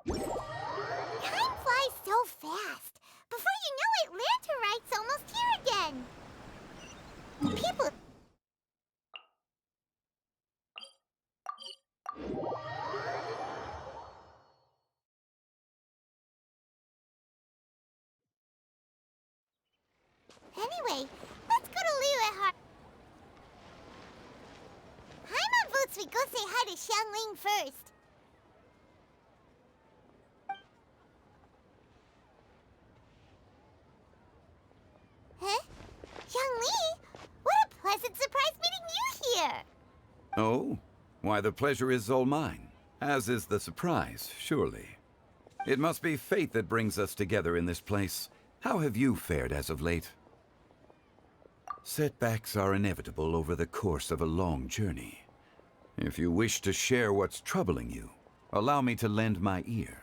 Time flies so fast. Before you know it, Lantern Rite's almost here again. People... Anyway, let's go to Liu at Heart. Paimon votes we go say hi to Xiangling first. Huh? Xiangling? What a pleasant surprise meeting you here! Oh? Why, the pleasure is all mine, as is the surprise, surely. It must be fate that brings us together in this place. How have you fared as of late? Setbacks are inevitable over the course of a long journey. If you wish to share what's troubling you, allow me to lend my ear.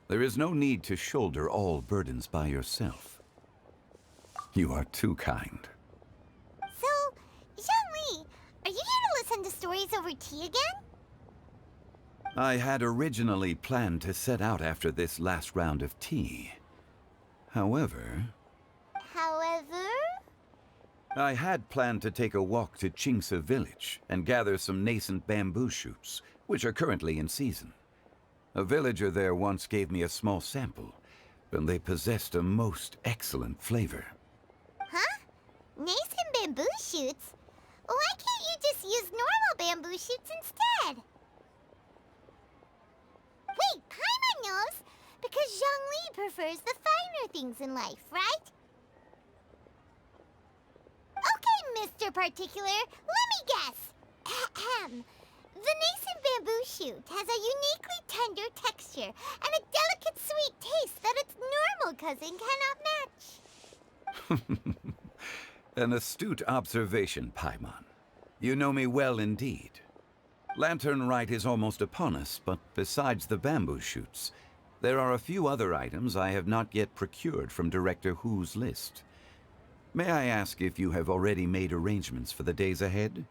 There is no need to shoulder all burdens by yourself. You are too kind. So, Xiangling, are you here to listen to stories over tea again? I had originally planned to set out after this last round of tea. However... I had planned to take a walk to Qingse village and gather some nascent bamboo shoots, which are currently in season. A villager there once gave me a small sample, and they possessed a most excellent flavor. Huh? Nascent bamboo shoots? Why can't you just use normal bamboo shoots instead? Wait, Paimon knows! Because Xiangling prefers the finer things in life, right? Okay, Mr. Particular, let me guess. Ahem. The nascent bamboo shoot has a uniquely tender texture and a delicate sweet taste that its normal cousin cannot match. An astute observation, Paimon. You know me well indeed. Lantern Rite is almost upon us, but besides the bamboo shoots, there are a few other items I have not yet procured from Director Hu's list. May I ask if you have already made arrangements for the days ahead?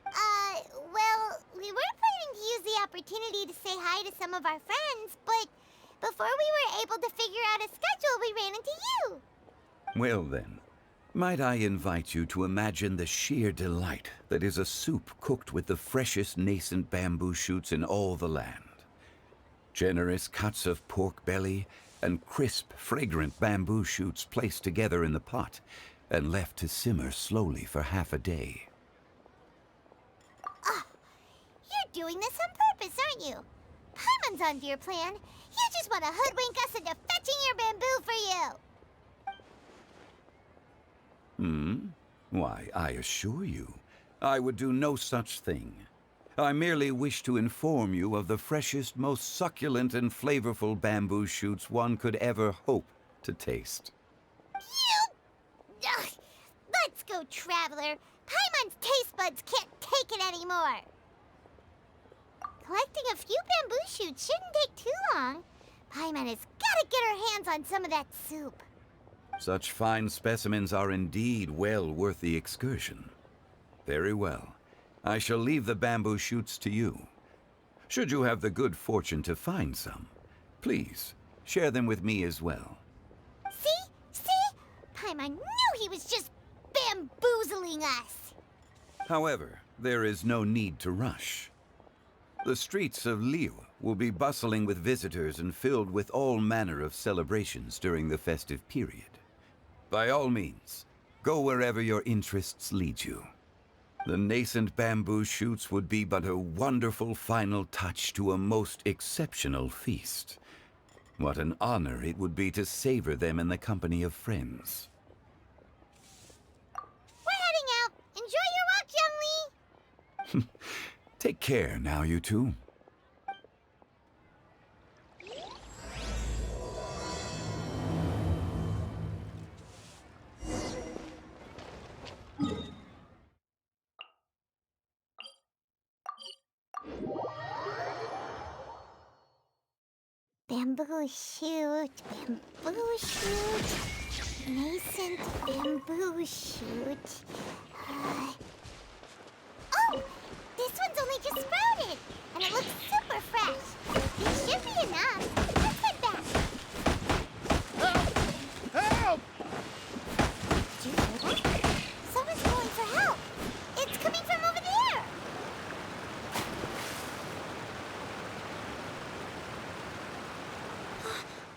Well, we were planning to use the opportunity to say hi to some of our friends, but before we were able to figure out a schedule, we ran into you. Well then, might I invite you to imagine the sheer delight that is a soup cooked with the freshest nascent bamboo shoots in all the land. Generous cuts of pork belly and crisp, fragrant bamboo shoots placed together in the pot and left to simmer slowly for half a day. Oh, you're doing this on purpose, aren't you? Paimon's onto your plan. You just want to hoodwink us into fetching your bamboo for you. Why, I assure you, I would do no such thing. I merely wish to inform you of the freshest, most succulent and flavorful bamboo shoots one could ever hope to taste. Ugh. Let's go, Traveler. Paimon's taste buds can't take it anymore. Collecting a few bamboo shoots shouldn't take too long. Paimon has got to get her hands on some of that soup. Such fine specimens are indeed well worth the excursion. Very well. I shall leave the bamboo shoots to you. Should you have the good fortune to find some, please share them with me as well. See? Paimon knew he was just bamboozling us. However, there is no need to rush. The streets of Liu will be bustling with visitors and filled with all manner of celebrations during the festive period. By all means, go wherever your interests lead you. The nascent bamboo shoots would be but a wonderful final touch to a most exceptional feast. What an honor it would be to savor them in the company of friends. We're heading out. Enjoy your walk, Young Lee. Take care now, you two. Bamboo shoot, nascent bamboo shoot. Oh! This one's only just sprouted, and it looks super fresh. It should be enough. Let's head back. Help! Did you hear that? Someone's calling for help. It's coming from over there.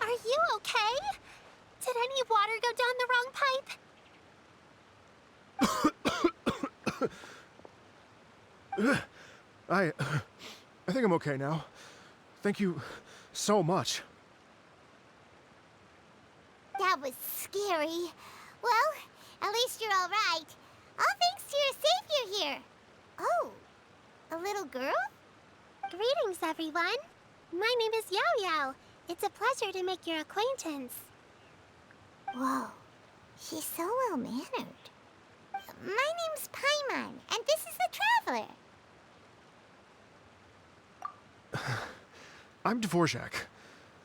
Are you okay? Did any water go down the wrong pipe? I think I'm okay now. Thank you so much. That was scary. Well, at least you're all right. All thanks to your savior here. Oh, a little girl? Greetings, everyone. My name is Yao Yao. It's a pleasure to make your acquaintance. Whoa, she's so well-mannered. My name's Paimon, and this is the Traveler. I'm Dvorak,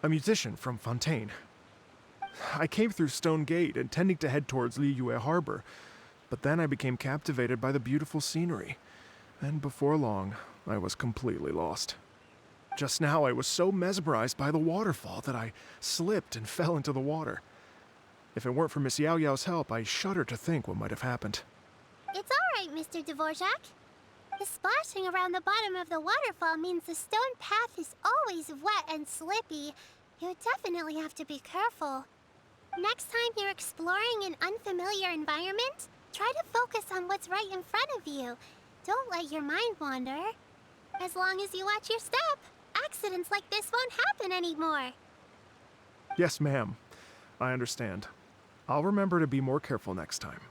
a musician from Fontaine. I came through Stone Gate intending to head towards Liyue Harbor, but then I became captivated by the beautiful scenery, and before long, I was completely lost. Just now, I was so mesmerized by the waterfall that I slipped and fell into the water. If it weren't for Miss Yao Yao's help, I shudder to think what might have happened. It's all right, Mr. Dvorak. The splashing around the bottom of the waterfall means the stone path is always wet and slippy. You definitely have to be careful. Next time you're exploring an unfamiliar environment, try to focus on what's right in front of you. Don't let your mind wander. As long as you watch your step, accidents like this won't happen anymore. Yes, ma'am. I understand. I'll remember to be more careful next time.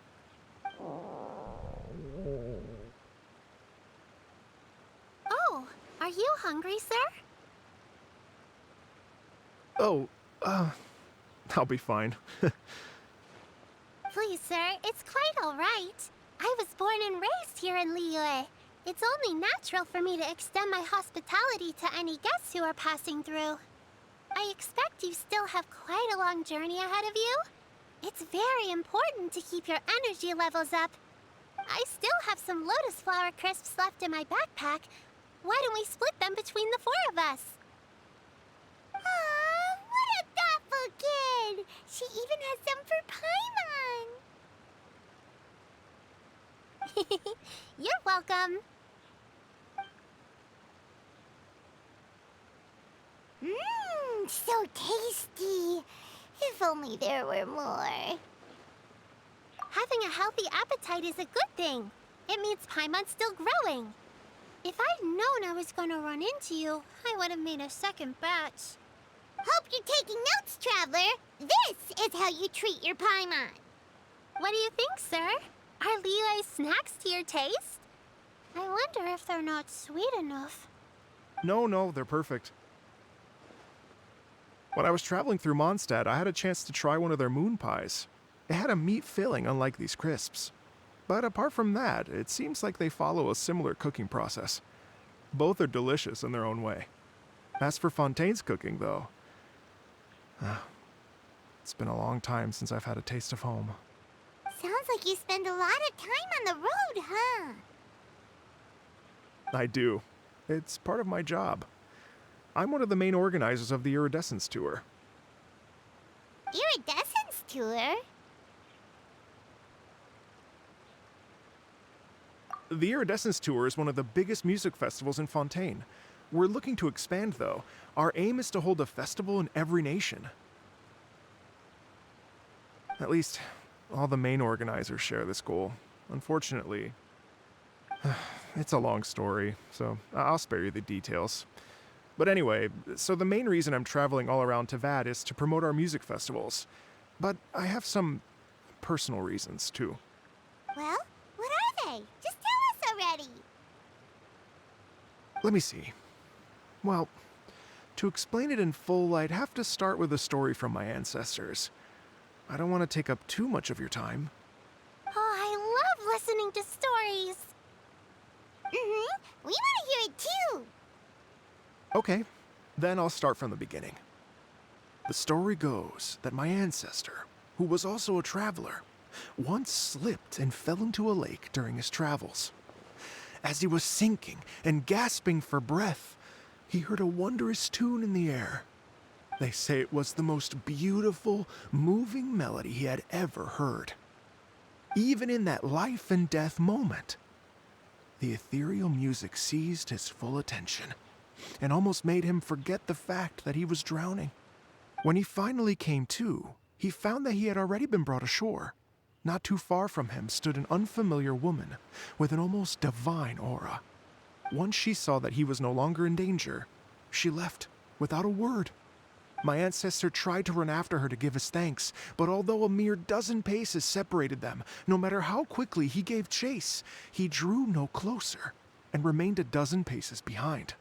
Oh, are you hungry, sir? Oh, I'll be fine. Please, sir, it's quite all right. I was born and raised here in Liyue. It's only natural for me to extend my hospitality to any guests who are passing through. I expect you still have quite a long journey ahead of you. It's very important to keep your energy levels up. I still have some lotus flower crisps left in my backpack. Why don't we split them between the four of us? Aw, what a thoughtful kid! She even has some for Paimon. You're welcome. Mmm, so tasty. If only there were more. Having a healthy appetite is a good thing. It means Paimon's still growing. If I'd known I was going to run into you, I would have made a second batch. Hope you're taking notes, Traveler. This is how you treat your Paimon. What do you think, sir? Are Liyue snacks to your taste? I wonder if they're not sweet enough. No, they're perfect. When I was traveling through Mondstadt, I had a chance to try one of their moon pies. It had a meat filling, unlike these crisps. But apart from that, it seems like they follow a similar cooking process. Both are delicious in their own way. As for Fontaine's cooking, though, it's been a long time since I've had a taste of home. Sounds like you spend a lot of time on the road, huh? I do. It's part of my job. I'm one of the main organizers of the Iridescence Tour. Iridescence Tour? The Iridescence Tour is one of the biggest music festivals in Fontaine. We're looking to expand, though. Our aim is to hold a festival in every nation. At least, all the main organizers share this goal. Unfortunately, it's a long story, so I'll spare you the details. But anyway, so the main reason I'm traveling all around Tavad is to promote our music festivals. But I have some personal reasons, too. Well, what are they? Just tell us already. Let me see. Well, to explain it in full, I'd have to start with a story from my ancestors. I don't want to take up too much of your time. Oh, I love listening to stories. We want to hear it too. Okay, then I'll start from the beginning. The story goes that my ancestor, who was also a traveler, once slipped and fell into a lake during his travels. as he was sinking and gasping for breath, he heard a wondrous tune in the air. They say it was the most beautiful, moving melody he had ever heard. Even in that life and death moment, the ethereal music seized his full attention and almost made him forget the fact that he was drowning. When he finally came to, he found that he had already been brought ashore. Not too far from him stood an unfamiliar woman with an almost divine aura. Once she saw that he was no longer in danger, she left without a word. My ancestor tried to run after her to give his thanks, but although a mere dozen paces separated them, no matter how quickly he gave chase, he drew no closer and remained a dozen paces behind.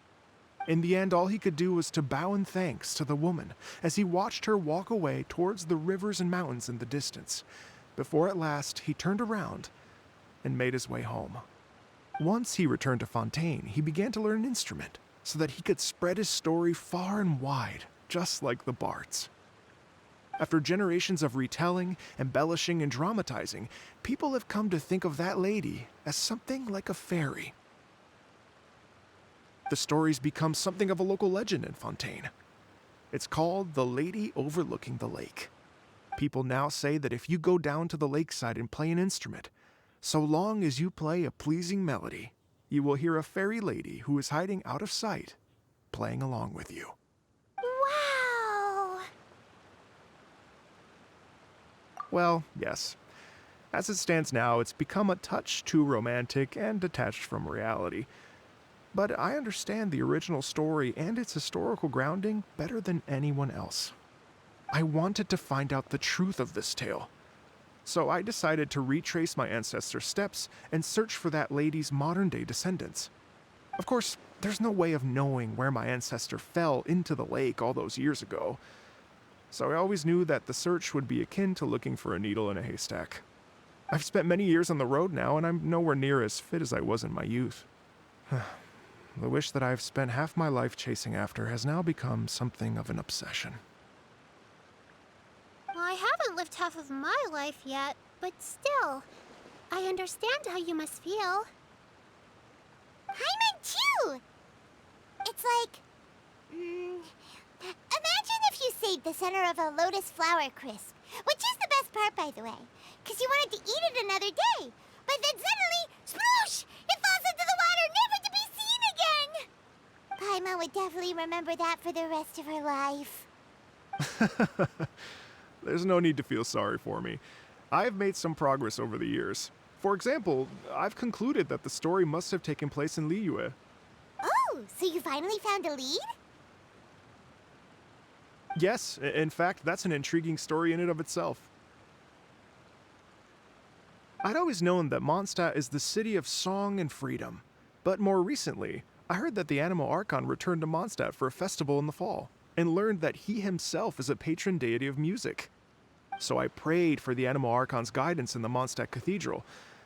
In the end, all he could do was to bow in thanks to the woman as he watched her walk away towards the rivers and mountains in the distance, before at last he turned around and made his way home. Once he returned to Fontaine, he began to learn an instrument so that he could spread his story far and wide, just like the bards. After generations of retelling, embellishing, and dramatizing, people have come to think of that lady as something like a fairy. The story's become something of a local legend in Fontaine. It's called the Lady Overlooking the Lake. People now say that if you go down to the lakeside and play an instrument, so long as you play a pleasing melody, you will hear a fairy lady who is hiding out of sight, playing along with you. Wow! Well, yes. As it stands now, it's become a touch too romantic and detached from reality. But I understand the original story and its historical grounding better than anyone else. I wanted to find out the truth of this tale. So I decided to retrace my ancestors' steps and search for that lady's modern-day descendants. Of course, there's no way of knowing where my ancestor fell into the lake all those years ago. So I always knew that the search would be akin to looking for a needle in a haystack. I've spent many years on the road now, and I'm nowhere near as fit as I was in my youth. The wish that I've spent half my life chasing after has now become something of an obsession. I haven't lived half of my life yet, but still, I understand how you must feel. Hyman, too! It's like... imagine if you saved the center of a lotus flower crisp, which is the best part, by the way, because you wanted to eat it another day. But then suddenly, sploosh! It falls into the water, never to be seen again! Paimon would definitely remember that for the rest of her life. There's no need to feel sorry for me. I've made some progress over the years. For example, I've concluded that the story must have taken place in Liyue. Oh, so you finally found a lead? Yes, in fact, that's an intriguing story in and of itself. I'd always known that Mondstadt is the city of song and freedom, but more recently, I heard that the Animal Archon returned to Mondstadt for a festival in the fall, and learned that he himself is a patron deity of music. So I prayed for the Animal Archon's guidance in the Mondstadt Cathedral,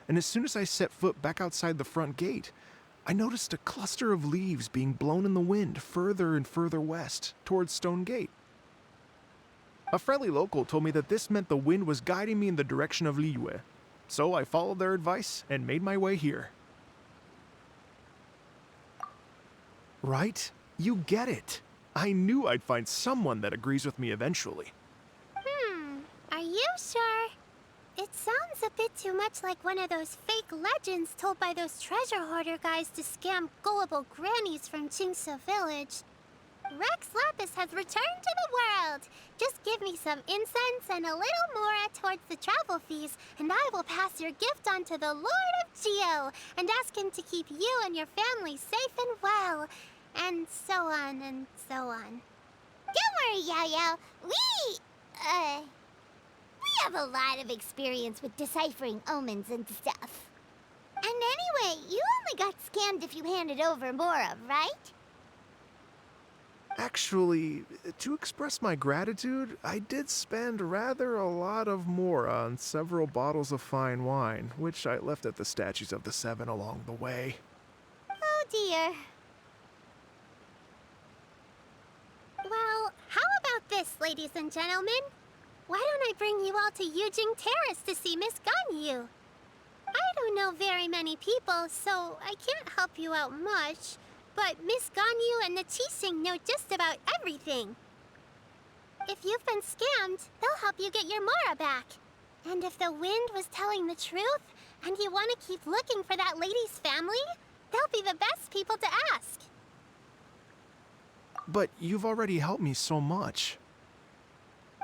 and as soon as I set foot back outside the front gate, I noticed a cluster of leaves being blown in the wind further and further west, towards Stone Gate. A friendly local told me that this meant the wind was guiding me in the direction of Liyue, so I followed their advice and made my way here. Right? You get it. I knew I'd find someone that agrees with me eventually. Are you sure? It sounds a bit too much like one of those fake legends told by those treasure hoarder guys to scam gullible grannies from Qingse Village. Rex Lapis has returned to the world. Just give me some incense and a little more towards the travel fees, and I will pass your gift on to the Lord of Geo and ask him to keep you and your family safe and well. And so on and so on. Don't worry, Yao Yao. We have a lot of experience with deciphering omens and stuff. And anyway, you only got scammed if you handed over Mora, right? Actually, to express my gratitude, I did spend rather a lot of more on several bottles of fine wine, which I left at the statues of the Seven along the way. Oh dear. Well, how about this, ladies and gentlemen? Why don't I bring you all to Yujing Terrace to see Miss Ganyu? I don't know very many people, so I can't help you out much. But Miss Ganyu and the Chising know just about everything. If you've been scammed, they'll help you get your Mara back. And if the wind was telling the truth, and you want to keep looking for that lady's family, they'll be the best people to ask. But you've already helped me so much.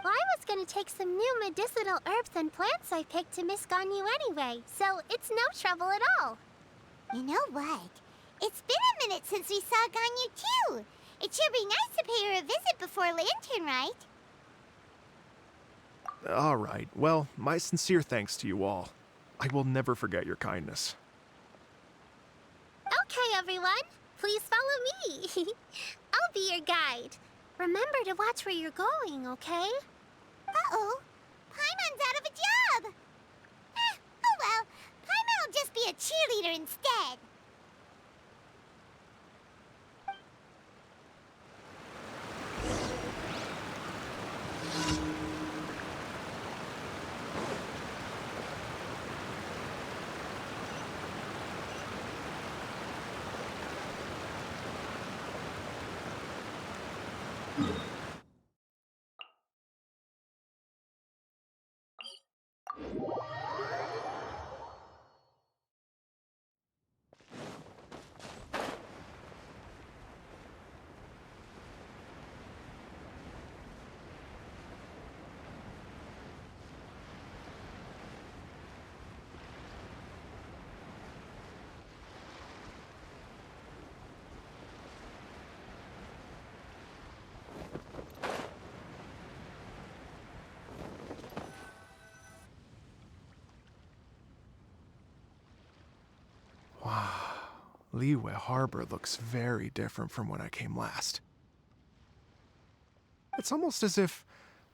Well, I was going to take some new medicinal herbs and plants I picked to Miss Ganyu anyway, so it's no trouble at all. You know what? It's been a minute since we saw Ganyu too. It should be nice to pay her a visit before Lantern Rite. All right. Well, my sincere thanks to you all. I will never forget your kindness. Okay, everyone. Please follow me. I'll be your guide. Remember to watch where you're going, okay? Uh-oh. Paimon's out of a job. Oh well. Paimon will just be a cheerleader instead. Wow. Liyue Harbor looks very different from when I came last. It's almost as if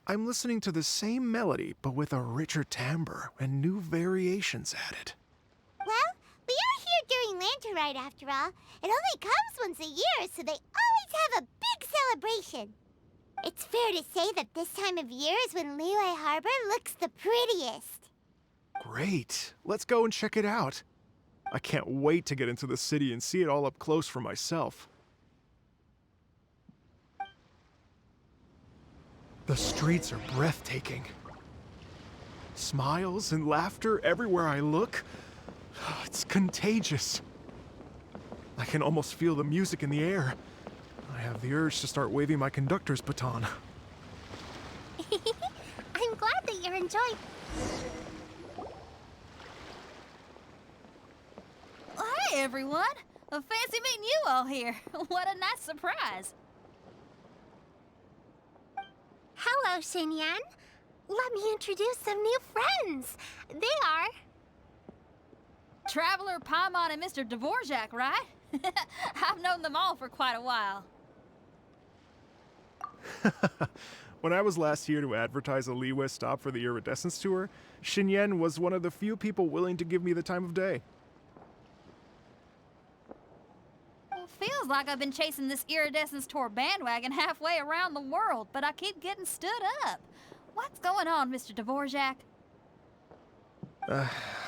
I'm listening to the same melody, but with a richer timbre and new variations added. Well, we are here during Lantern Rite after all. It only comes once a year, so they always have a big celebration. It's fair to say that this time of year is when Liyue Harbor looks the prettiest. Great. Let's go and check it out. I can't wait to get into the city and see it all up close for myself. The streets are breathtaking. Smiles and laughter everywhere I look. It's contagious. I can almost feel the music in the air. I have the urge to start waving my conductor's baton. I'm glad that you're enjoying... Hey, everyone! Fancy meeting you all here. What a nice surprise. Hello, Xinyan. Let me introduce some new friends. They are... Traveler, Paimon, and Mr. Dvorak, right? I've known them all for quite a while. When I was last here to advertise a Liyue stop for the Iridescence Tour, Xinyan was one of the few people willing to give me the time of day. Well, feels like I've been chasing this Iridescence Tour bandwagon halfway around the world, but I keep getting stood up. What's going on, Mr. Dvorak?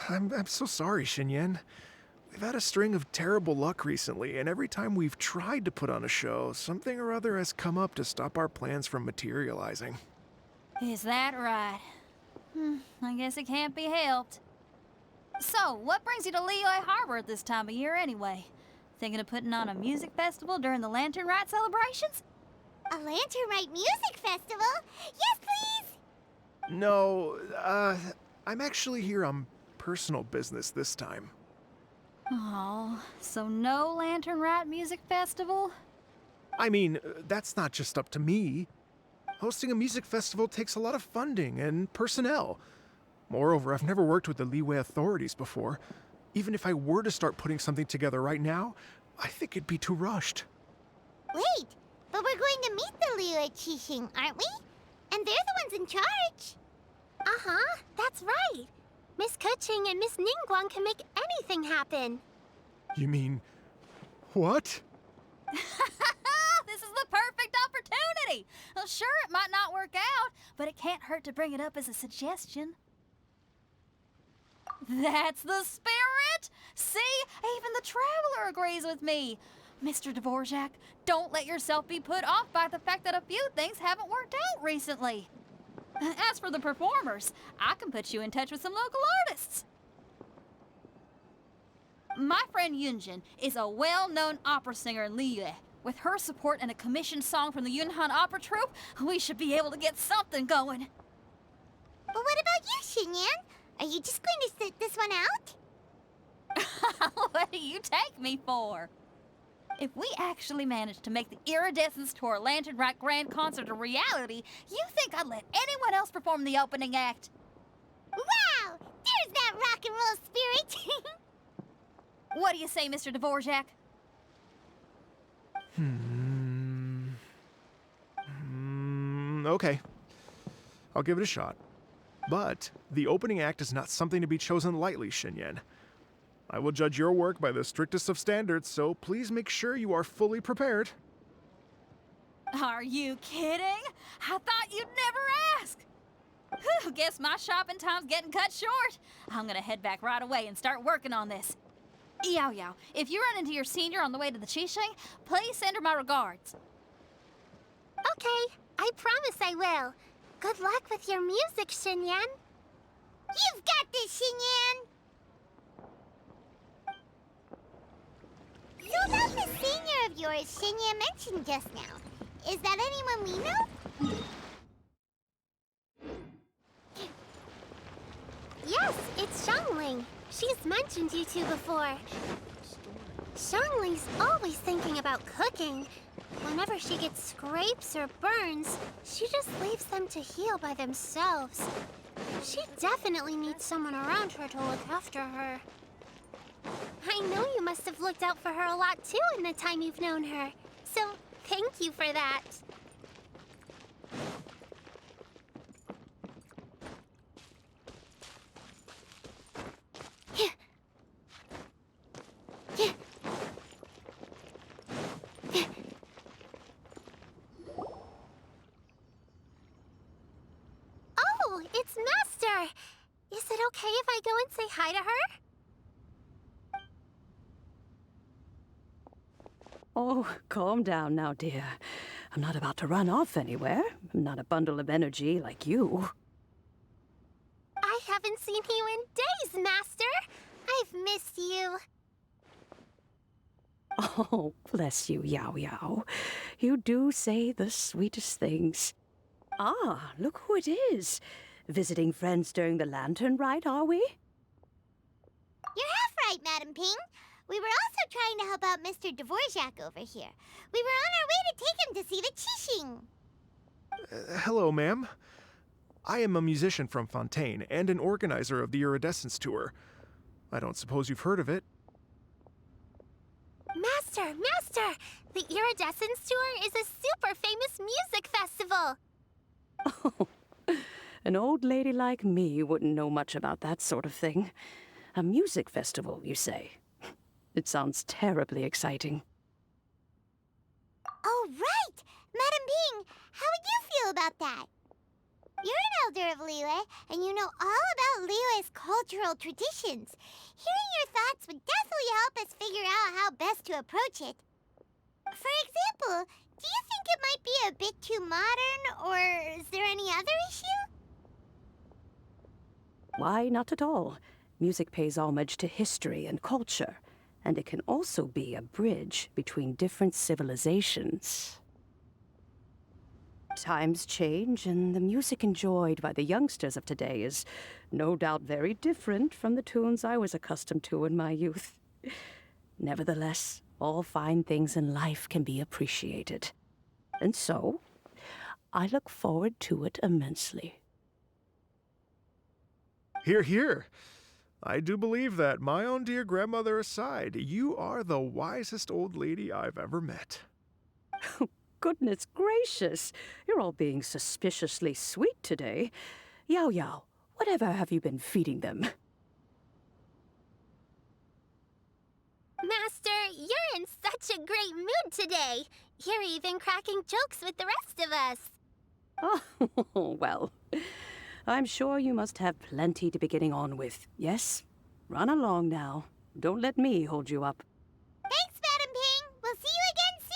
I'm so sorry, Xinyan. We've had a string of terrible luck recently, and every time we've tried to put on a show, something or other has come up to stop our plans from materializing. Is that right? I guess it can't be helped. So, what brings you to Liyue Harbor at this time of year anyway? Thinking of putting on a music festival during the Lantern Rite celebrations? A Lantern Rite music festival? Yes, please! No, I'm actually here on personal business this time. Oh, so no Lantern Rite music festival? I mean, that's not just up to me. Hosting a music festival takes a lot of funding and personnel. Moreover, I've never worked with the Liyue authorities before. Even if I were to start putting something together right now, I think it'd be too rushed. Wait, but we're going to meet the Liyue Qixing, aren't we? And they're the ones in charge. Uh-huh, that's right. Miss Keqing and Miss Ningguang can make anything happen. You mean... what? This is the perfect opportunity! Well, sure, it might not work out, but it can't hurt to bring it up as a suggestion. That's the spirit! See? Even the traveler agrees with me. Mr. Dvorak, don't let yourself be put off by the fact that a few things haven't worked out recently. As for the performers, I can put you in touch with some local artists. My friend Yunjin is a well-known opera singer in Liyue. With her support and a commissioned song from the Yunhan Opera Troupe, we should be able to get something going. But what about you, Xinyan? Are you just going to sit this one out? What do you take me for? If we actually manage to make the Iridescence Tour Lantern Rite Grand Concert a reality, you think I'd let anyone else perform the opening act? Wow! There's that rock and roll spirit! What do you say, Mr. Dvorak? Okay. I'll give it a shot. But the opening act is not something to be chosen lightly, Xinyan. I will judge your work by the strictest of standards, so please make sure you are fully prepared. Are you kidding? I thought you'd never ask. Whew, guess my shopping time's getting cut short. I'm gonna head back right away and start working on this. Yao Yao, if you run into your senior on the way to the Qixing, please send her my regards. Okay, I promise I will. Good luck with your music, Xinyan. You've got this, Xinyan! So about the senior of yours Xinyan mentioned just now, is that anyone we know? Yes, it's Xiangling. She's mentioned you two before. Xiangling's always thinking about cooking. Whenever she gets scrapes or burns, she just leaves them to heal by themselves. She definitely needs someone around her to look after her. I know you must have looked out for her a lot too in the time you've known her. So, thank you for that. Oh, it's Master! Is it okay if I go and say hi to her? Oh, calm down now, dear. I'm not about to run off anywhere. I'm not a bundle of energy like you. I haven't seen you in days, Master. I've missed you. Oh, bless you, Yao Yao. You do say the sweetest things. Ah, look who it is. Visiting friends during the Lantern Rite, are we? You're half right, Madam Ping. We were also trying to help out Mr. Dvorak over here. We were on our way to take him to see the Qixing. Hello, ma'am. I am a musician from Fontaine and an organizer of the Iridescence Tour. I don't suppose you've heard of it. Master! The Iridescence Tour is a super famous music festival. Oh, an old lady like me wouldn't know much about that sort of thing. A music festival, you say? It sounds terribly exciting. Oh, right! Madam Ping, how would you feel about that? You're an elder of Liyue, and you know all about Liyue's cultural traditions. Hearing your thoughts would definitely help us figure out how best to approach it. For example, do you think it might be a bit too modern, or is there any other issue? Why, not at all. Music pays homage to history and culture, and it can also be a bridge between different civilizations. Times change, and the music enjoyed by the youngsters of today is no doubt very different from the tunes I was accustomed to in my youth. Nevertheless, all fine things in life can be appreciated. And so, I look forward to it immensely. Hear, hear. I do believe that, my own dear grandmother aside, you are the wisest old lady I've ever met. Goodness gracious, you're all being suspiciously sweet today. Yao Yao, whatever have you been feeding them? Master, you're in such a great mood today. You're even cracking jokes with the rest of us. Oh, well, I'm sure you must have plenty to be getting on with, yes? Run along now. Don't let me hold you up. Thanks, Madam Ping. We'll see you again soon.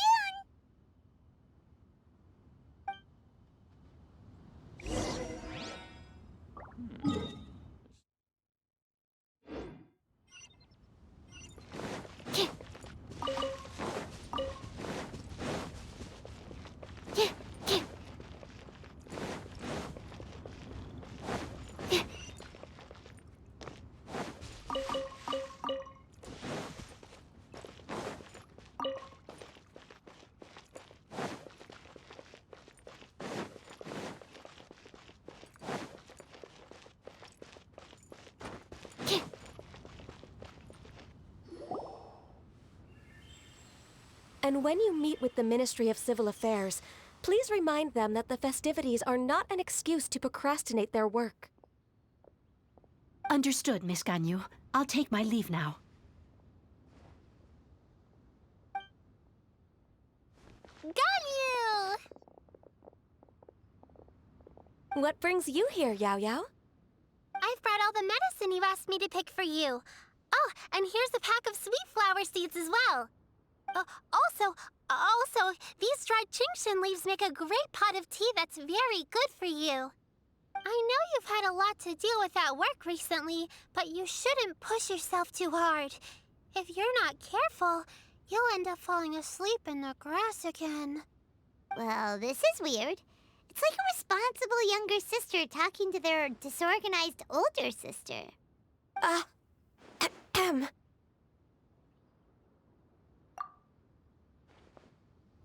And when you meet with the Ministry of Civil Affairs, please remind them that the festivities are not an excuse to procrastinate their work. Understood, Miss Ganyu. I'll take my leave now. Ganyu! What brings you here, Yao Yao? I've brought all the medicine you asked me to pick for you. Oh, and here's a pack of sweet flower seeds as well. Also, these dried chingshin leaves make a great pot of tea that's very good for you. I know you've had a lot to deal with at work recently, but you shouldn't push yourself too hard. If you're not careful, you'll end up falling asleep in the grass again. Well, this is weird. It's like a responsible younger sister talking to their disorganized older sister.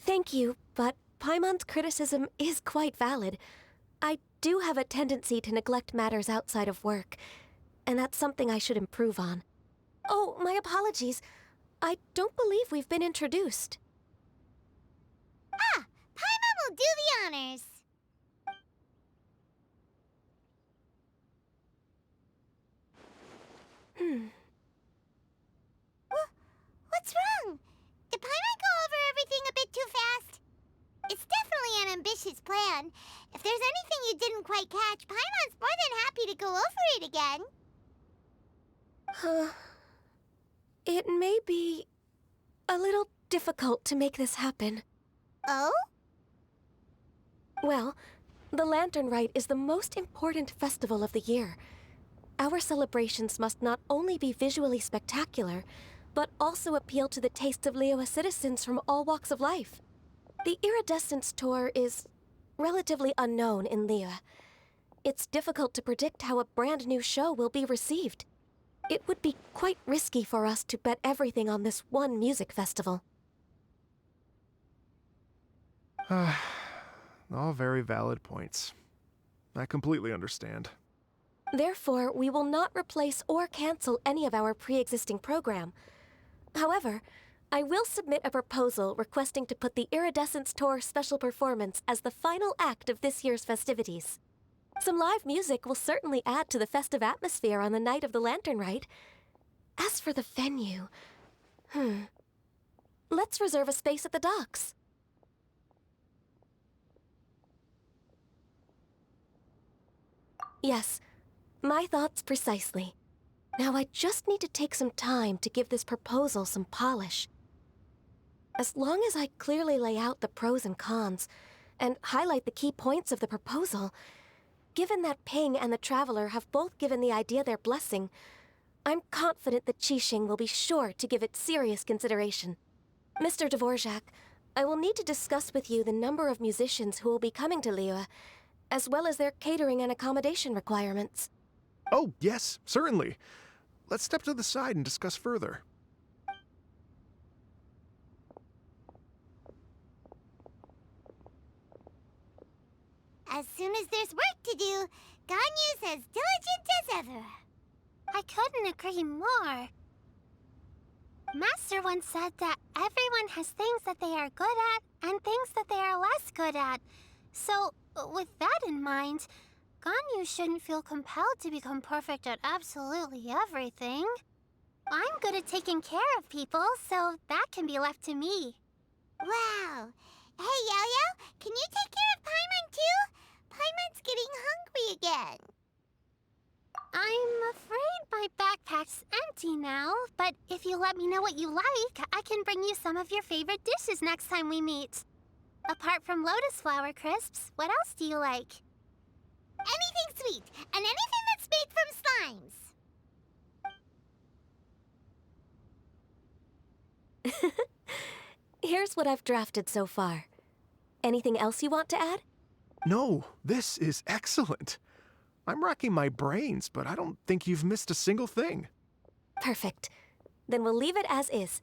Thank you, but Paimon's criticism is quite valid. I do have a tendency to neglect matters outside of work, and that's something I should improve on. Oh, my apologies. I don't believe we've been introduced. Ah, Paimon will do the honors. What's wrong? Did Paimon go over everything a bit too fast? It's definitely an ambitious plan. If there's anything you didn't quite catch, Paimon's more than happy to go over it again. It may be a little difficult to make this happen. Oh? Well, the Lantern Rite is the most important festival of the year. Our celebrations must not only be visually spectacular, but also appeal to the tastes of Liyue citizens from all walks of life. The Iridescence Tour is relatively unknown in Liyue. It's difficult to predict how a brand new show will be received. It would be quite risky for us to bet everything on this one music festival. All very valid points. I completely understand. Therefore, we will not replace or cancel any of our pre-existing program. However, I will submit a proposal requesting to put the Iridescence Tour special performance as the final act of this year's festivities. Some live music will certainly add to the festive atmosphere on the night of the Lantern Rite. As for the venue, let's reserve a space at the docks. Yes, my thoughts precisely. Now I just need to take some time to give this proposal some polish. As long as I clearly lay out the pros and cons, and highlight the key points of the proposal, given that Ping and the Traveler have both given the idea their blessing, I'm confident that Qixing will be sure to give it serious consideration. Mr. Dvorak, I will need to discuss with you the number of musicians who will be coming to Liyue, as well as their catering and accommodation requirements. Oh, yes, certainly. Let's step to the side and discuss further. As soon as there's work to do, Ganyu's as diligent as ever. I couldn't agree more. Master once said that everyone has things that they are good at and things that they are less good at. So, with that in mind, Ganyu shouldn't feel compelled to become perfect at absolutely everything. I'm good at taking care of people, so that can be left to me. Wow. Hey, Yo-Yo, can you take care of Paimon too? Paimon's getting hungry again. I'm afraid my backpack's empty now, but if you let me know what you like, I can bring you some of your favorite dishes next time we meet. Apart from lotus flower crisps, what else do you like? Anything sweet, and anything that's made from slimes. Here's what I've drafted so far. Anything else you want to add? No, this is excellent. I'm racking my brains, but I don't think you've missed a single thing. Perfect. Then we'll leave it as is.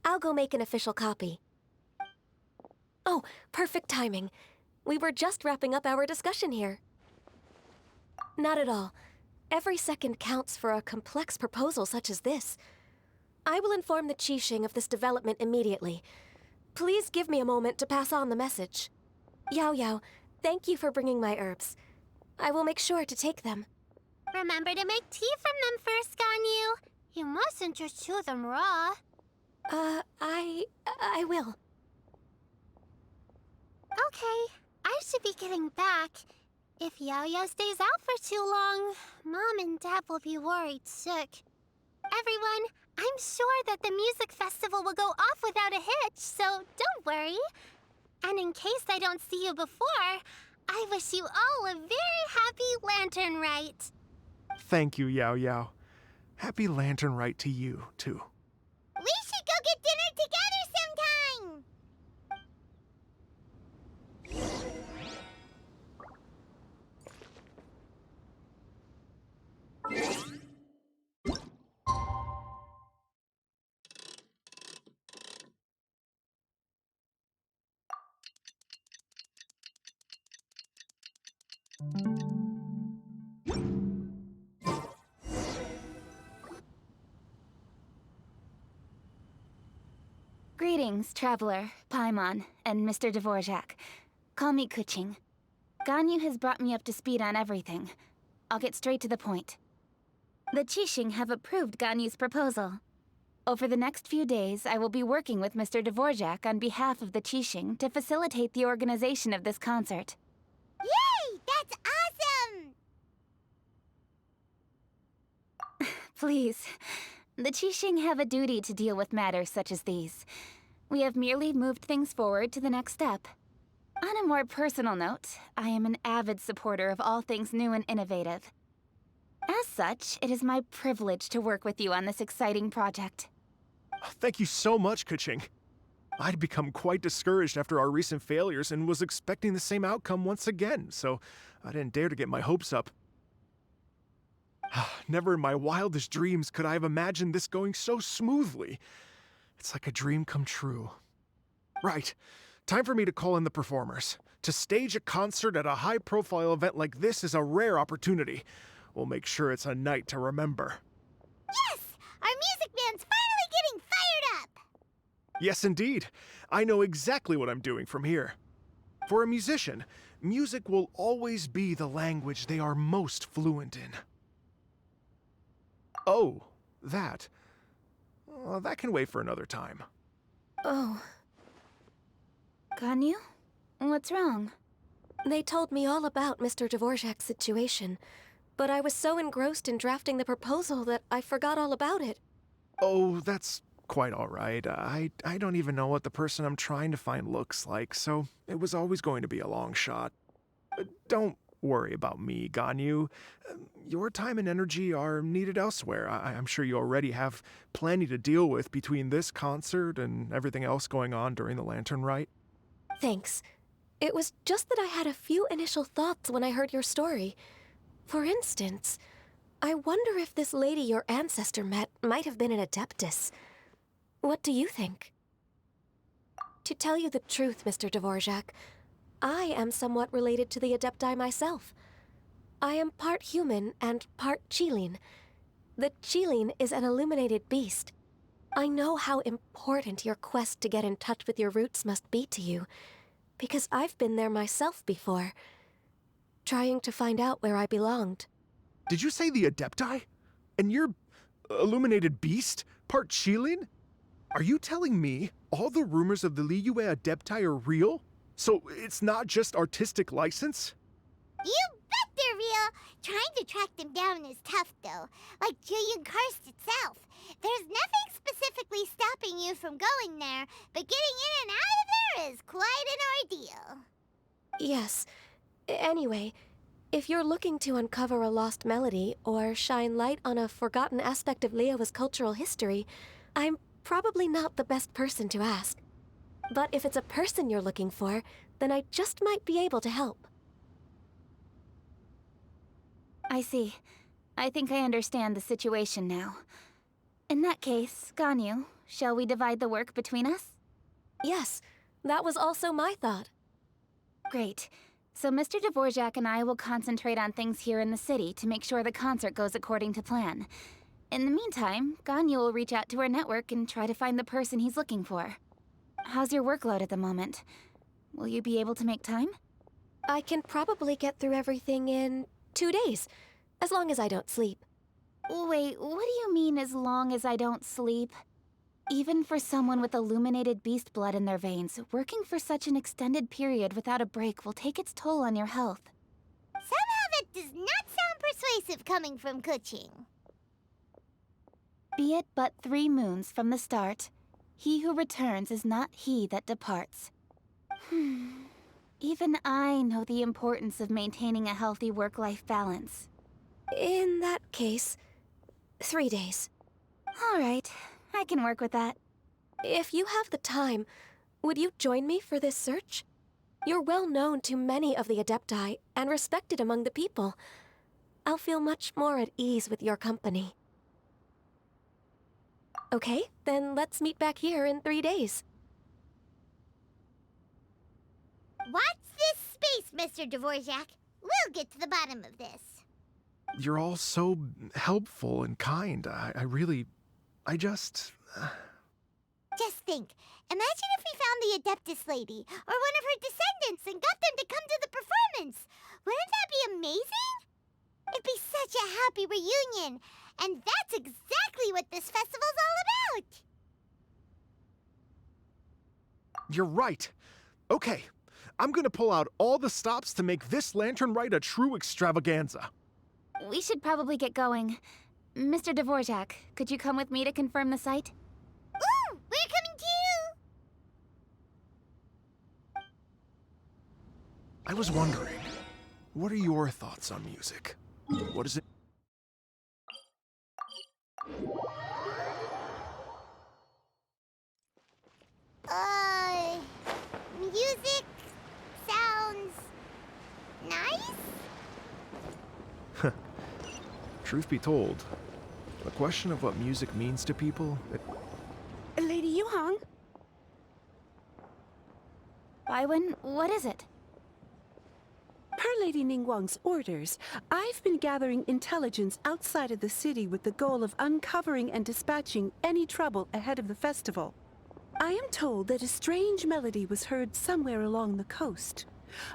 I'll go make an official copy. Oh, perfect timing. We were just wrapping up our discussion here. Not at all. Every second counts for a complex proposal such as this. I will inform the Qixing of this development immediately. Please give me a moment to pass on the message. Yao Yao, thank you for bringing my herbs. I will make sure to take them. Remember to make tea from them first, Ganyu. You mustn't just chew them raw. I will. Okay, I should be getting back. If Yao Yao stays out for too long, Mom and Dad will be worried sick. Everyone, I'm sure that the music festival will go off without a hitch, so don't worry. And in case I don't see you before, I wish you all a very happy Lantern Rite. Thank you, Yao Yao. Happy Lantern Rite to you, too. We should go get dinner together sometime! Greetings, Traveler, Paimon, and Mr. Dvorak. Call me Kuching. Ganyu has brought me up to speed on everything. I'll get straight to the point. The Qixing have approved Ganyu's proposal. Over the next few days, I will be working with Mr. Dvorak on behalf of the Qixing to facilitate the organization of this concert. Yay! That's awesome! Please. The Qixing have a duty to deal with matters such as these. We have merely moved things forward to the next step. On a more personal note, I am an avid supporter of all things new and innovative. As such, it is my privilege to work with you on this exciting project. Thank you so much, Kuching. I'd become quite discouraged after our recent failures and was expecting the same outcome once again, so I didn't dare to get my hopes up. Never in my wildest dreams could I have imagined this going so smoothly. It's like a dream come true. Right. Time for me to call in the performers. To stage a concert at a high-profile event like this is a rare opportunity. We'll make sure it's a night to remember. Yes! Our music band's finally getting fired up! Yes, indeed. I know exactly what I'm doing from here. For a musician, music will always be the language they are most fluent in. Oh, that. That can wait for another time. Oh. Ganyu? What's wrong? They told me all about Mr. Dvorak's situation, but I was so engrossed in drafting the proposal that I forgot all about it. Oh, that's quite all right. I don't even know what the person I'm trying to find looks like, so it was always going to be a long shot. Don't worry about me, Ganyu. Your time and energy are needed elsewhere. I'm sure you already have plenty to deal with between this concert and everything else going on during the Lantern Rite. Thanks. It was just that I had a few initial thoughts when I heard your story. For instance, I wonder if this lady your ancestor met might have been an adeptus. What do you think? To tell you the truth, Mr. Dvorak, I am somewhat related to the adepti myself. I am part human and part Qilin. The Qilin is an illuminated beast. I know how important your quest to get in touch with your roots must be to you, because I've been there myself before, trying to find out where I belonged. Did you say the Adepti? And you're illuminated beast? Part Qilin? Are you telling me all the rumors of the Liyue Adepti are real? So it's not just artistic license? You bet they're real! trying to track them down is tough, though. Like Julian Karst itself. There's nothing specifically stopping you from going there, but getting in and out of there is quite an ordeal. Yes. Anyway, if you're looking to uncover a lost melody or shine light on a forgotten aspect of Liyue's cultural history, I'm probably not the best person to ask. But if it's a person you're looking for, then I just might be able to help. I see. I think I understand the situation now. In that case, Ganyu, shall we divide the work between us? Yes, that was also my thought. Great. So Mr. Dvorak and I will concentrate on things here in the city to make sure the concert goes according to plan. In the meantime, Ganyu will reach out to our network and try to find the person he's looking for. How's your workload at the moment? Will you be able to make time? I can probably get through everything in 2 days, as long as I don't sleep. Wait, what do you mean, as long as I don't sleep? Even for someone with illuminated beast blood in their veins, working for such an extended period without a break will take its toll on your health. Somehow that does not sound persuasive coming from Kuching. Be it but 3 moons from the start, he who returns is not he that departs. Even I know the importance of maintaining a healthy work-life balance. In that case, 3 days. All right, I can work with that. If you have the time, would you join me for this search? You're well known to many of the Adepti and respected among the people. I'll feel much more at ease with your company. Okay, then let's meet back here in 3 days. Watch this space, Mr. Dvorak. We'll get to the bottom of this. You're all so helpful and kind. Just think. Imagine if we found the Adeptus lady, or one of her descendants, and got them to come to the performance. Wouldn't that be amazing? It'd be such a happy reunion. And that's exactly what this festival's all about. You're right. Okay, I'm gonna pull out all the stops to make this Lantern Rite a true extravaganza. We should probably get going. Mr. Dvorak, could you come with me to confirm the site? Ooh, we're coming too! I was wondering, what are your thoughts on music? What is it? Music sounds nice? Truth be told, the question of what music means to people, Lady Yuhang? Baiwen, what is it? Per Lady Ningguang's orders, I've been gathering intelligence outside of the city with the goal of uncovering and dispatching any trouble ahead of the festival. I am told that a strange melody was heard somewhere along the coast.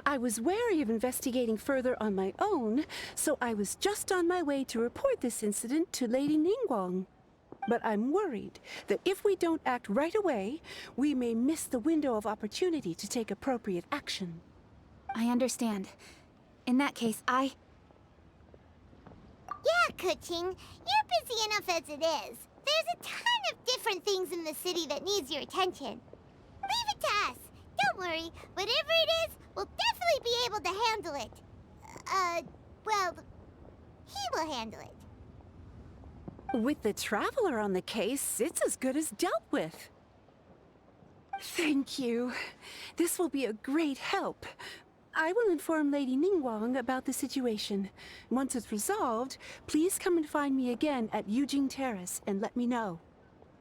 I was wary of investigating further on my own, so I was just on my way to report this incident to Lady Ningguang. But I'm worried that if we don't act right away, we may miss the window of opportunity to take appropriate action. I understand. In that case, Yeah, Kuching. You're busy enough as it is. There's a ton of different things in the city that needs your attention. Leave it to us. Don't worry. Whatever it is, we'll definitely be able to handle it. Well, he will handle it. With the Traveler on the case, it's as good as dealt with. Thank you. This will be a great help. I will inform Lady Ningguang about the situation. Once it's resolved, please come and find me again at Yujing Terrace and let me know.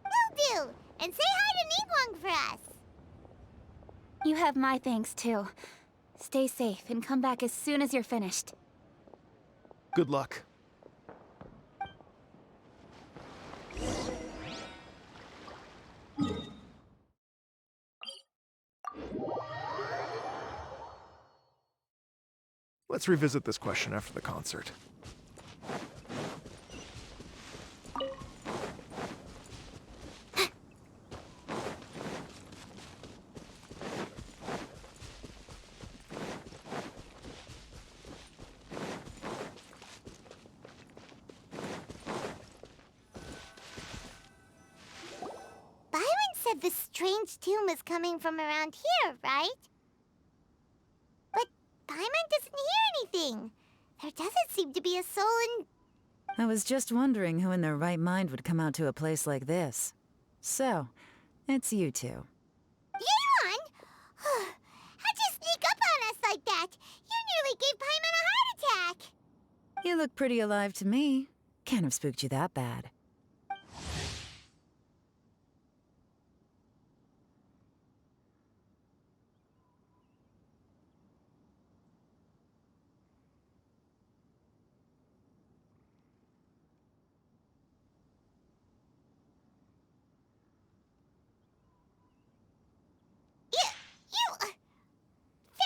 Will do. And say hi to Ningguang for us. you have my thanks too. Stay safe and come back as soon as you're finished. Good luck. Let's revisit this question after the concert. said this strange tune was coming from around here, right? But Paimon doesn't hear anything. There doesn't seem to be a soul in... I was just wondering who in their right mind would come out to a place like this. So, it's you two. Yeon! How'd you sneak up on us like that? You nearly gave Paimon a heart attack! You look pretty alive to me. Can't have spooked you that bad.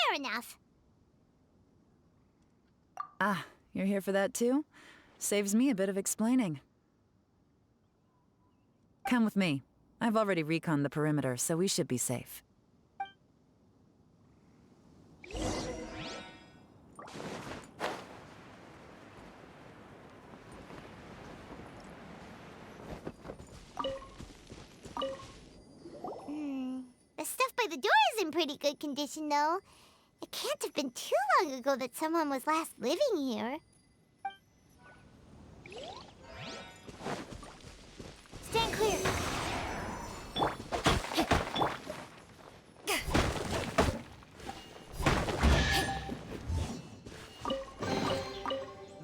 Fair enough. Ah, you're here for that too? Saves me a bit of explaining. Come with me. I've already reconned the perimeter, so we should be safe. The stuff by the door is in pretty good condition, though. It can't have been too long ago that someone was last living here. Stand clear.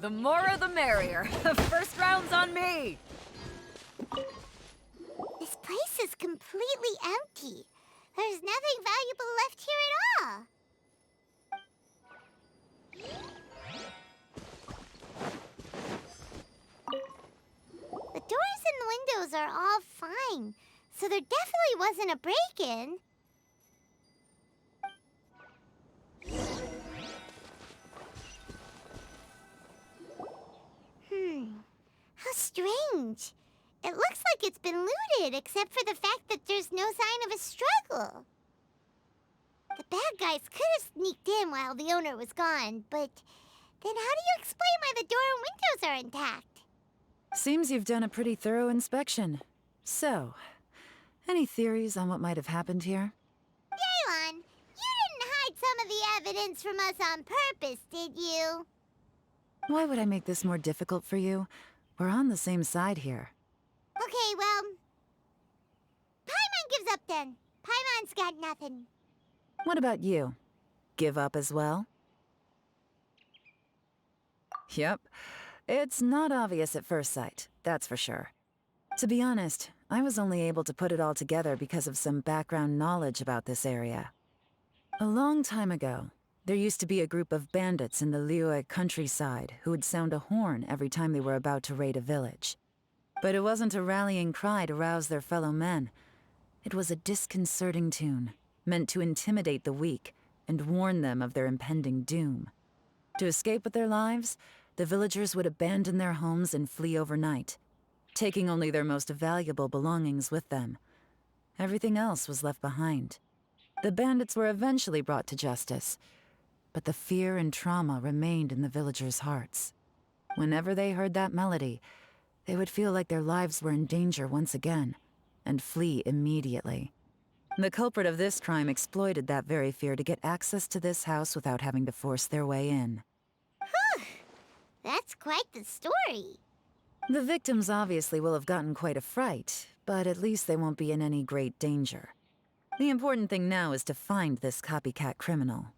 The more the merrier. The first round's on me! This place is completely empty. There's nothing valuable left here at all. The doors and the windows are all fine, so there definitely wasn't a break-in. How strange. It looks like it's been looted, except for the fact that there's no sign of a struggle. The bad guys could have sneaked in while the owner was gone, but then how do you explain why the door and windows are intact? Seems you've done a pretty thorough inspection. So, any theories on what might have happened here? Yeon, you didn't hide some of the evidence from us on purpose, did you? Why would I make this more difficult for you? We're on the same side here. Okay, well... Paimon gives up then. Paimon's got nothing. What about you? Give up as well? Yep. It's not obvious at first sight, that's for sure. To be honest, I was only able to put it all together because of some background knowledge about this area. A long time ago, there used to be a group of bandits in the Liyue countryside who would sound a horn every time they were about to raid a village. But it wasn't a rallying cry to rouse their fellow men. It was a disconcerting tune, meant to intimidate the weak and warn them of their impending doom. To escape with their lives, the villagers would abandon their homes and flee overnight, taking only their most valuable belongings with them. Everything else was left behind. The bandits were eventually brought to justice, but the fear and trauma remained in the villagers' hearts. Whenever they heard that melody, they would feel like their lives were in danger once again, and flee immediately. The culprit of this crime exploited that very fear to get access to this house without having to force their way in. That's quite the story. The victims obviously will have gotten quite a fright, but at least they won't be in any great danger. The important thing now is to find this copycat criminal.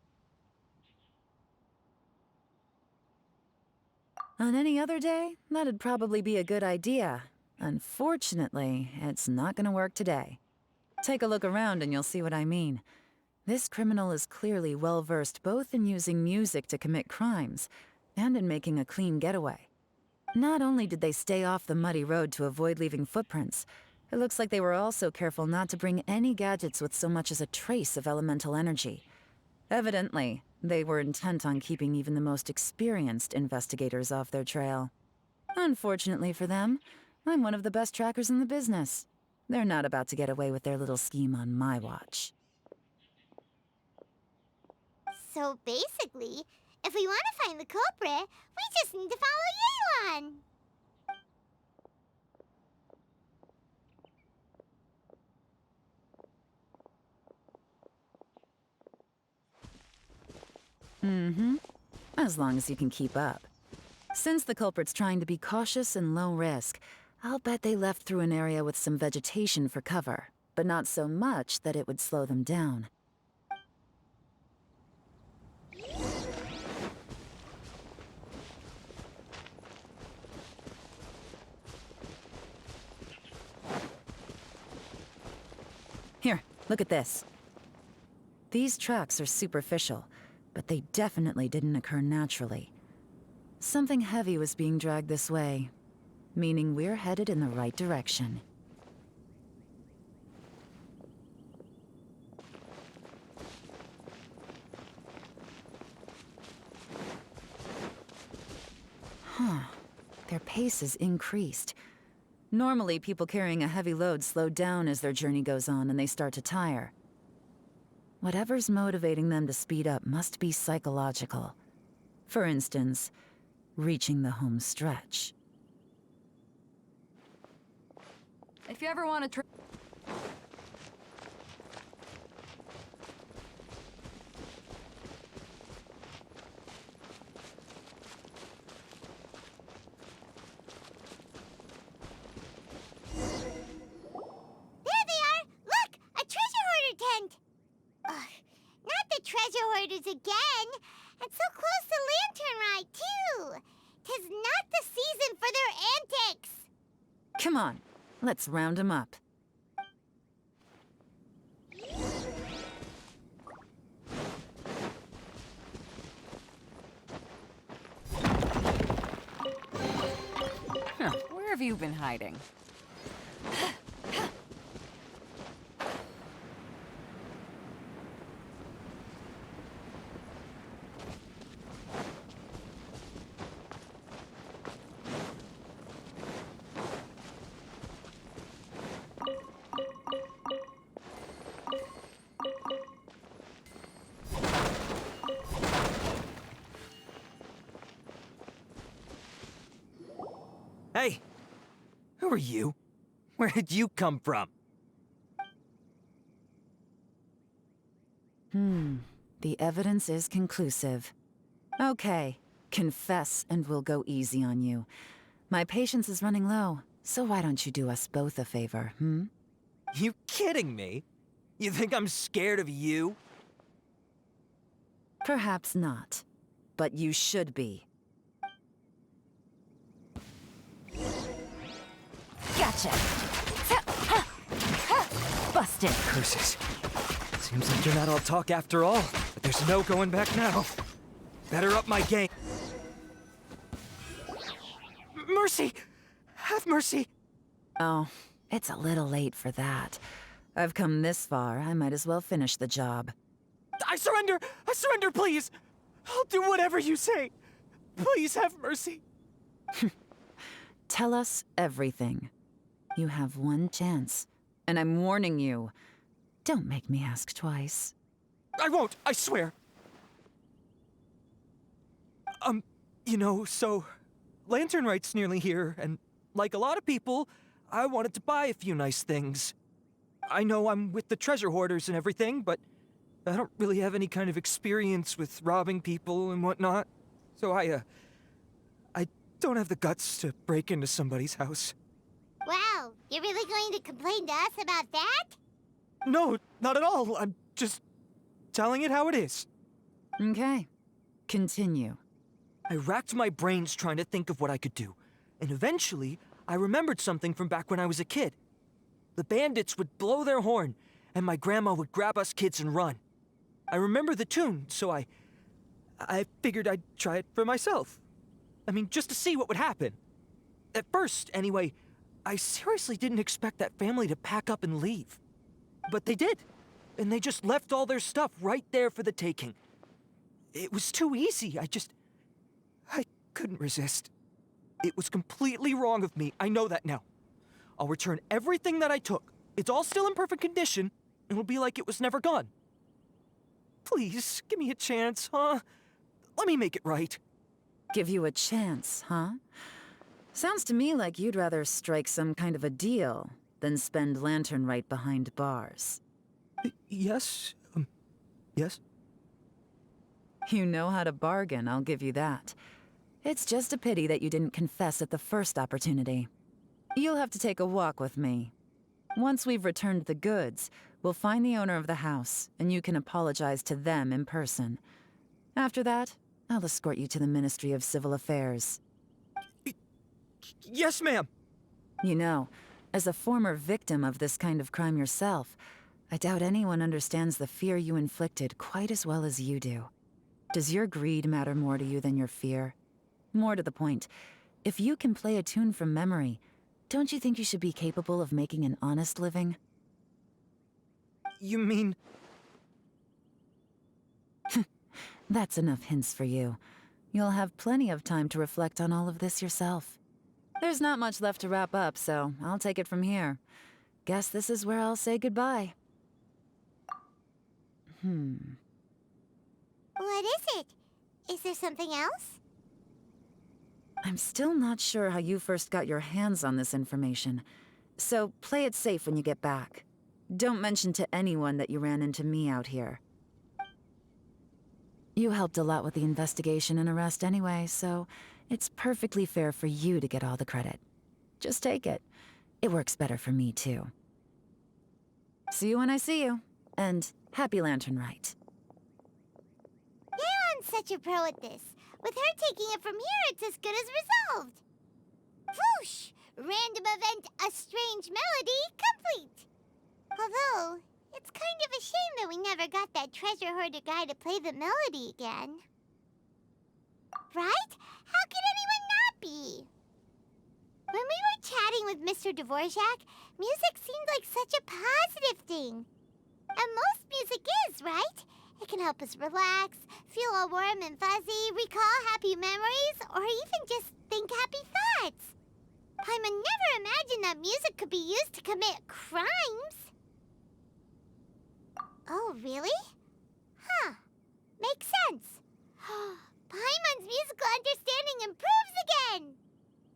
On any other day, that'd probably be a good idea. Unfortunately, it's not gonna work today. Take a look around and you'll see what I mean. This criminal is clearly well-versed both in using music to commit crimes and in making a clean getaway. Not only did they stay off the muddy road to avoid leaving footprints, it looks like they were also careful not to bring any gadgets with so much as a trace of elemental energy. Evidently, they were intent on keeping even the most experienced investigators off their trail. Unfortunately for them, I'm one of the best trackers in the business. They're not about to get away with their little scheme on my watch. So basically, if we want to find the culprit, we just need to follow Yeon. As long as you can keep up. Since the culprit's trying to be cautious and low risk, I'll bet they left through an area with some vegetation for cover, but not so much that it would slow them down. Here, look at this. These tracks are superficial, but they definitely didn't occur naturally. Something heavy was being dragged this way, meaning we're headed in the right direction. Huh. Their pace is increased. Normally, people carrying a heavy load slow down as their journey goes on and they start to tire. Whatever's motivating them to speed up must be psychological. For instance, reaching the home stretch. If you ever want to There they are! Look! A treasure hoarder tent! Ugh, not the treasure hoarders again! And so close to Lantern Rite, too! 'Tis not the season for their antics! Come on, let's round them up. Where have you been hiding? Hey! Who are you? Where did you come from? The evidence is conclusive. Okay, confess and we'll go easy on you. My patience is running low, so why don't you do us both a favor, You kidding me? You think I'm scared of you? Perhaps not, but you should be. Gotcha! Busted! Curses. Seems like you're not all talk after all, but there's no going back now. Better up my game. Mercy! Have mercy! Oh, it's a little late for that. I've come this far, I might as well finish the job. I surrender! I surrender, please! I'll do whatever you say. Please have mercy. Tell us everything. You have one chance, and I'm warning you. Don't make me ask twice. I won't, I swear. So Lantern Rite's nearly here, and like a lot of people, I wanted to buy a few nice things. I know I'm with the treasure hoarders and everything, but I don't really have any kind of experience with robbing people and whatnot. So I don't have the guts to break into somebody's house. Wow, you're really going to complain to us about that? No, not at all. I'm just telling it how it is. Okay, continue. I racked my brains trying to think of what I could do, and eventually, I remembered something from back when I was a kid. The bandits would blow their horn, and my grandma would grab us kids and run. I remember the tune, so I figured I'd try it for myself. I mean, just to see what would happen. At first, anyway, I seriously didn't expect that family to pack up and leave. But they did, and they just left all their stuff right there for the taking. It was too easy, I couldn't resist. It was completely wrong of me, I know that now. I'll return everything that I took. It's all still in perfect condition, and it'll be like it was never gone. Please, give me a chance, huh? Let me make it right. Give you a chance, huh? Sounds to me like you'd rather strike some kind of a deal than spend Lantern Rite behind bars. Yes? Yes? You know how to bargain, I'll give you that. It's just a pity that you didn't confess at the first opportunity. You'll have to take a walk with me. Once we've returned the goods, we'll find the owner of the house, and you can apologize to them in person. After that, I'll escort you to the Ministry of Civil Affairs. Yes, ma'am. You know, as a former victim of this kind of crime yourself, I doubt anyone understands the fear you inflicted quite as well as you do. Does your greed matter more to you than your fear? More to the point, if you can play a tune from memory, don't you think you should be capable of making an honest living? You mean... That's enough hints for you. You'll have plenty of time to reflect on all of this yourself. There's not much left to wrap up, so I'll take it from here. Guess this is where I'll say goodbye. What is it? Is there something else? I'm still not sure how you first got your hands on this information, so play it safe when you get back. Don't mention to anyone that you ran into me out here. You helped a lot with the investigation and arrest anyway, so it's perfectly fair for you to get all the credit. Just take it. It works better for me, too. See you when I see you, and happy Lantern Rite. Yeon's such a pro at this. With her taking it from here, it's as good as resolved. Whoosh! Random event, a strange melody, complete. Although, it's kind of a shame that we never got that treasure hoarder guy to play the melody again. Right? How could anyone not be? When we were chatting with Mr. Dvorak, music seemed like such a positive thing. And most music is, right? It can help us relax, feel all warm and fuzzy, recall happy memories, or even just think happy thoughts. Paimon never imagined that music could be used to commit crimes. Oh, really? Huh. Makes sense. Paimon's musical understanding improves again!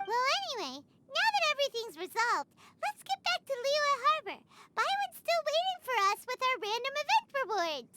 Well, anyway, now that everything's resolved, let's get back to Liyue Harbor. Byron's still waiting for us with our random event rewards.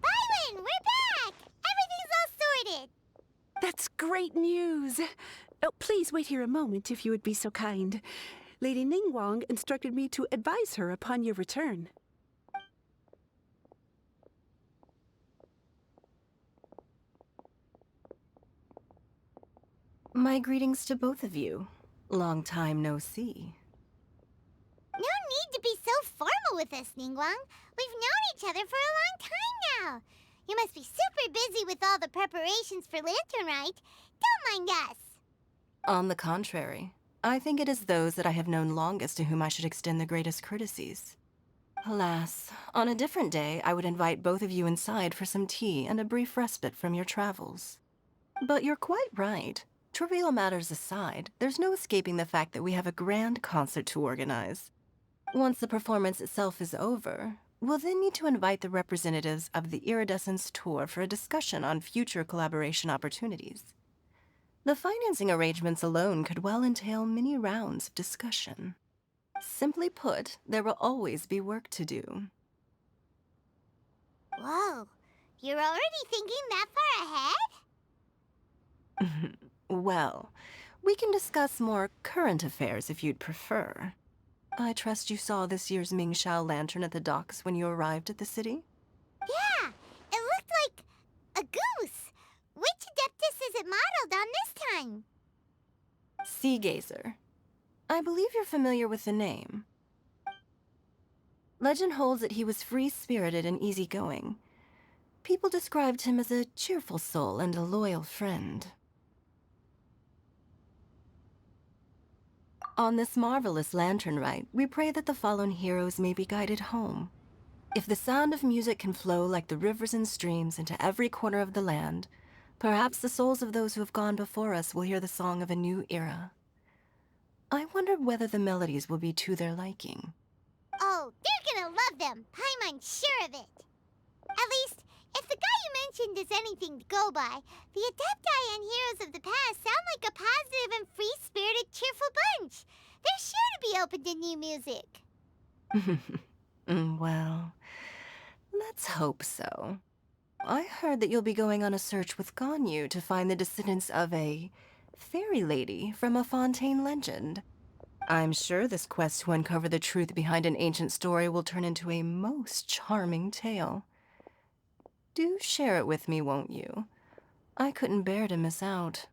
Byron, we're back! Everything's all sorted. That's great news. Oh, please wait here a moment if you would be so kind. Lady Ningguang instructed me to advise her upon your return. My greetings to both of you. Long time no see. No need to be so formal with us, Ningguang. We've known each other for a long time now. You must be super busy with all the preparations for Lantern Rite. Don't mind us. On the contrary, I think it is those that I have known longest to whom I should extend the greatest courtesies. Alas, on a different day, I would invite both of you inside for some tea and a brief respite from your travels. But you're quite right. Trivial matters aside, there's no escaping the fact that we have a grand concert to organize. Once the performance itself is over, we'll then need to invite the representatives of the Iridescence Tour for a discussion on future collaboration opportunities. The financing arrangements alone could well entail many rounds of discussion. Simply put, there will always be work to do. Whoa, you're already thinking that far ahead? Well, we can discuss more current affairs if you'd prefer. I trust you saw this year's Mingxiao lantern at the docks when you arrived at the city? Yeah, it looked like a goose. Which Adeptus is it modeled on this time? Sea Gazer. I believe you're familiar with the name. Legend holds that he was free-spirited and easygoing. People described him as a cheerful soul and a loyal friend. On this marvelous Lantern Rite, we pray that the fallen heroes may be guided home. If the sound of music can flow like the rivers and streams into every corner of the land, perhaps the souls of those who have gone before us will hear the song of a new era. I wonder whether the melodies will be to their liking. Oh, they're gonna love them. Paimon's sure of it. At least, if the guy you mentioned is anything to go by, the Adepti and Heroes of the Past sound like a positive and free-spirited, cheerful bunch. They're sure to be open to new music. Well, let's hope so. I heard that you'll be going on a search with Ganyu to find the descendants of a fairy lady from a Fontaine legend. I'm sure this quest to uncover the truth behind an ancient story will turn into a most charming tale. Do share it with me, won't you? I couldn't bear to miss out.